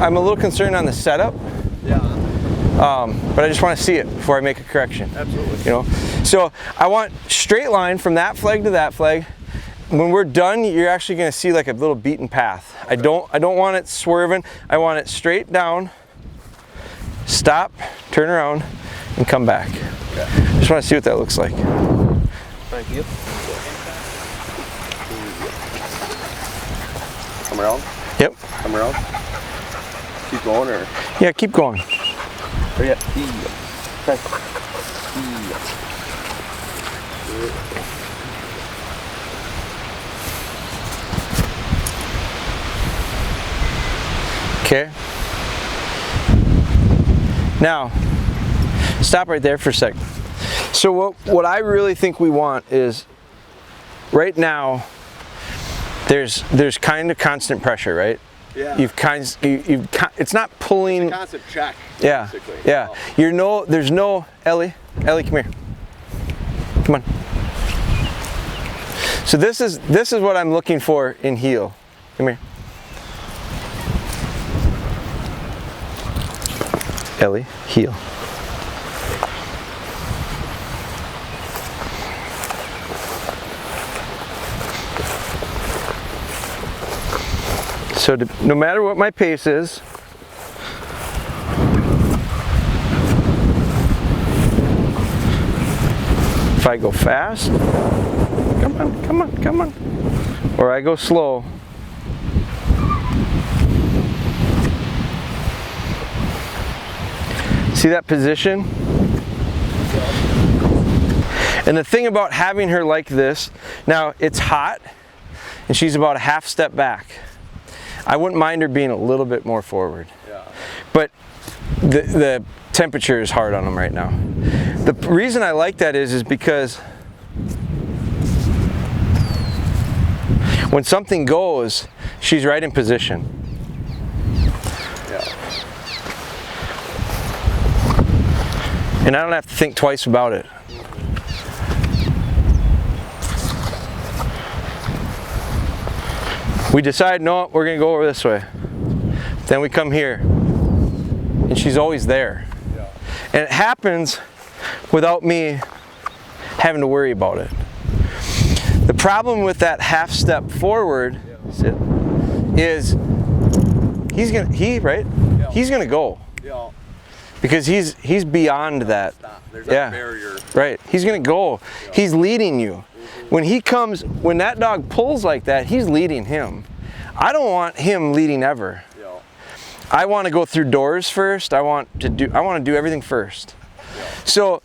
I'm a little concerned on the setup. Yeah. But I just want to see it before I make a correction. Absolutely. You know, so I want straight line from that flag to that flag. When we're done, you're actually going to see like a little beaten path. Okay. I don't want it swerving. I want it straight down. Stop, turn around, and come back. Okay. Just want to see what that looks like. Thank you. Come around? Yep. Come around? Keep going or? Yeah, keep going. Hurry up. Okay. Now, stop right there for a second. So what I really think we want is, right now, there's kind of constant pressure, right? Yeah. It's not pulling. It's a constant check. Yeah. Basically. Yeah. Wow. There's no Ellie, come here. Come on. So this is what I'm looking for in heel. Come here. Ellie, heel. So no matter what my pace is, if I go fast, come on, or I go slow, see that position? And the thing about having her like this, now it's hot and she's about a half step back. I wouldn't mind her being a little bit more forward. Yeah. But the temperature is hard on them right now. The reason I like that is because when something goes, she's right in position. Yeah. And I don't have to think twice about it. We decide, no, we're gonna go over this way. Then we come here, and she's always there. Yeah. And it happens without me having to worry about it. The problem with that half step forward is he's gonna go. Yeah. Because he's beyond that. There's that barrier. Right. He's gonna go. Yeah. He's leading you. When that dog pulls like that, he's leading him. I don't want him leading ever. Yeah. I want to go through doors first. I want to do everything first. Yeah. So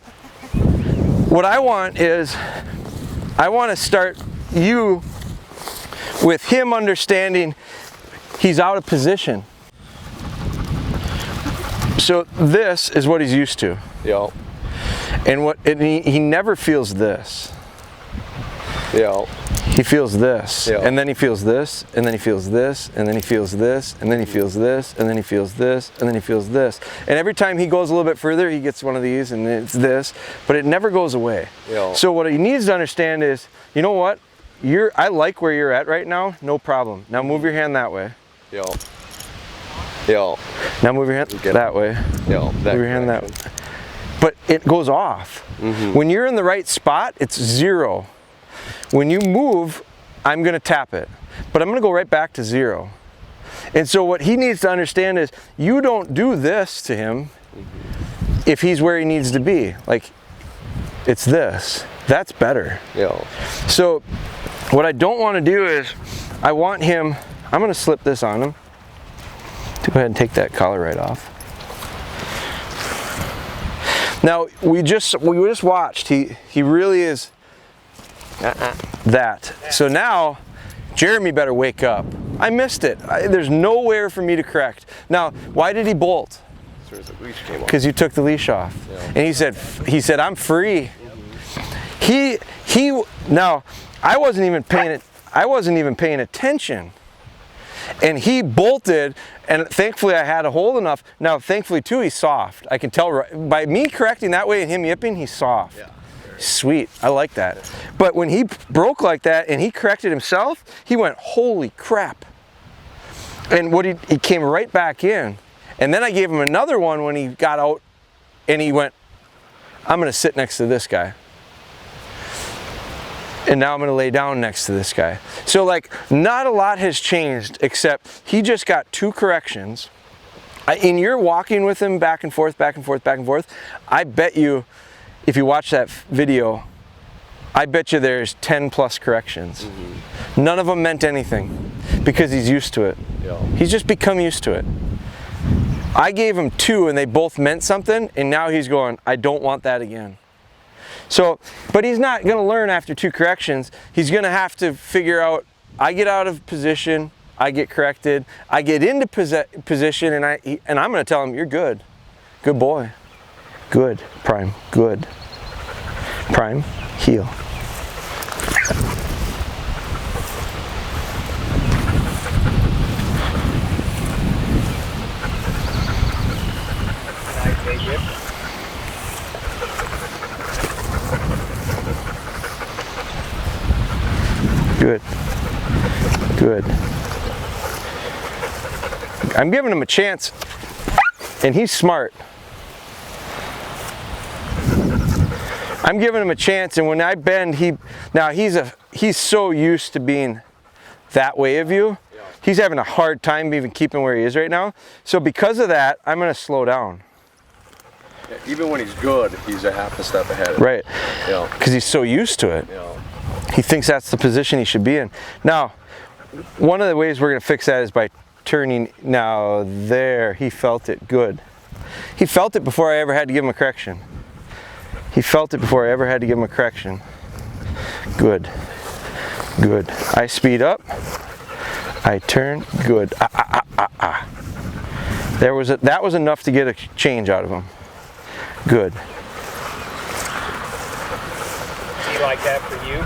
what I want is, I want to start you with him understanding he's out of position. So this is what he's used to. Yeah. And he never feels this. Yeah. He feels this, yeah. And then he feels this, and then he feels this, and then he feels this, and then he feels this, and then he feels this, and then he feels this. And every time he goes a little bit further, he gets one of these, and it's this, but it never goes away. Yeah. So what he needs to understand is, you know what? I like where you're at right now, no problem. Now move your hand that way. Yeah. Yeah. Now move your hand that way. Yeah. Move your hand that way. But it goes off. Mm-hmm. When you're in the right spot, it's 0. When you move, I'm going to tap it, but I'm going to go right back to 0. And so what he needs to understand is, you don't do this to him if he's where he needs to be. Like, it's this. That's better. Yeah. So what I don't want to do is, I want him, I'm going to slip this on him. Go ahead and take that collar right off. Now, we just watched, he really is that. So now, Jeremy better wake up. I missed it. There's nowhere for me to correct. Now, why did he bolt? Because you took the leash off. Yeah. And he said, I'm free. Now, I wasn't even paying attention. And he bolted, and thankfully I had a hold enough. Now, thankfully too, he's soft. I can tell by me correcting that way and him yipping, he's soft. Yeah. Sweet, I like that. But when he broke like that and he corrected himself, he went, holy crap. And he came right back in. And then I gave him another one when he got out and he went, I'm gonna sit next to this guy. And now I'm gonna lay down next to this guy. So like, not a lot has changed except he just got 2 corrections. In your walking with him back and forth, back and forth, back and forth, I bet you, if you watch that video, I bet you there's 10 plus corrections. Mm-hmm. None of them meant anything because he's used to it. Yeah. He's just become used to it. I gave him 2 and they both meant something, and now he's going, I don't want that again. So, but he's not gonna learn after 2 corrections. He's gonna have to figure out, I get out of position, I get corrected, I get into position, and I'm gonna tell him, you're good. Good boy. Good, Prime, good. Prime, heel. Good. Good. I'm giving him a chance, and he's smart. I'm giving him a chance, and when I bend, he's so used to being that way of you. He's having a hard time even keeping where he is right now. So because of that, I'm going to slow down. Yeah, even when he's good, he's a half a step ahead. Right. Yeah. Because he's so used to it. Yeah. He thinks that's the position he should be in. Now, one of the ways we're going to fix that is by turning. Now there, he felt it. Good. He felt it before I ever had to give him a correction. He felt it before I ever had to give him a correction. Good. Good. I speed up. I turn. Good. That was enough to get a change out of him. Good. Do you like that for you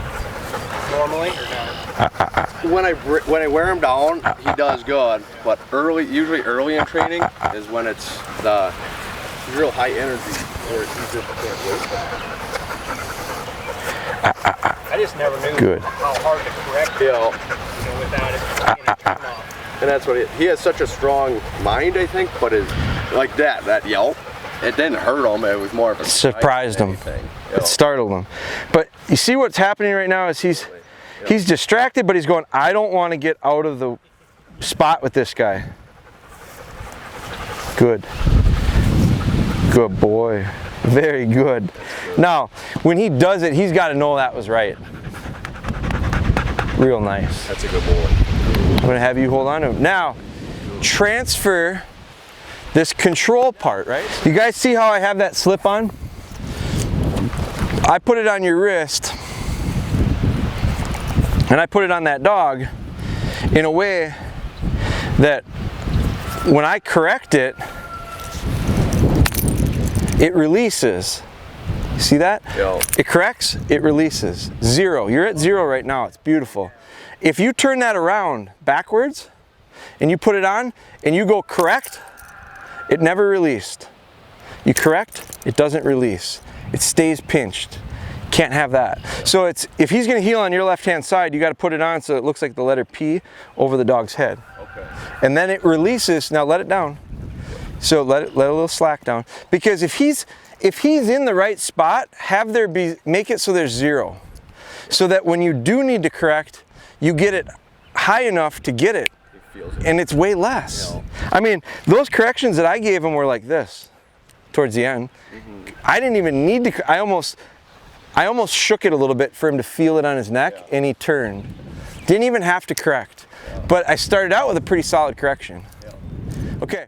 normally or no? When I wear him down, he does good. But usually early in training is when it's the real high energy, or he just can't wait. I just never knew Good. how hard to correct it, without it getting turned off. And that's what he has such a strong mind, I think. But like that yelp, it didn't hurt him. It was more of a Surprised him. It startled him. But you see what's happening right now is he's distracted, but he's going, I don't want to get out of the spot with this guy. Good. Good boy. Very good. Now, when he does it, he's got to know that was right. Real nice. That's a good boy. I'm going to have you hold on to him. Now, transfer this control part, right? You guys see how I have that slip on? I put it on your wrist, and I put it on that dog in a way that when I correct it, it releases. See that? Yeah. It corrects, it releases. 0. You're at 0 right now. It's beautiful. If you turn that around backwards and you put it on and you go correct, it never released. You correct, it doesn't release. It stays pinched. Can't have that. So if he's going to heel on your left-hand side, you got to put it on so it looks like the letter P over the dog's head. Okay. And then it releases. Now let it down. So let a little slack down. Because if he's in the right spot, make it so there's 0. So that when you do need to correct, you get it high enough to get it. And it's way less. I mean, those corrections that I gave him were like this towards the end. Mm-hmm. I didn't even need to. I almost shook it a little bit for him to feel it on his neck, and he turned. Didn't even have to correct. But I started out with a pretty solid correction. Okay.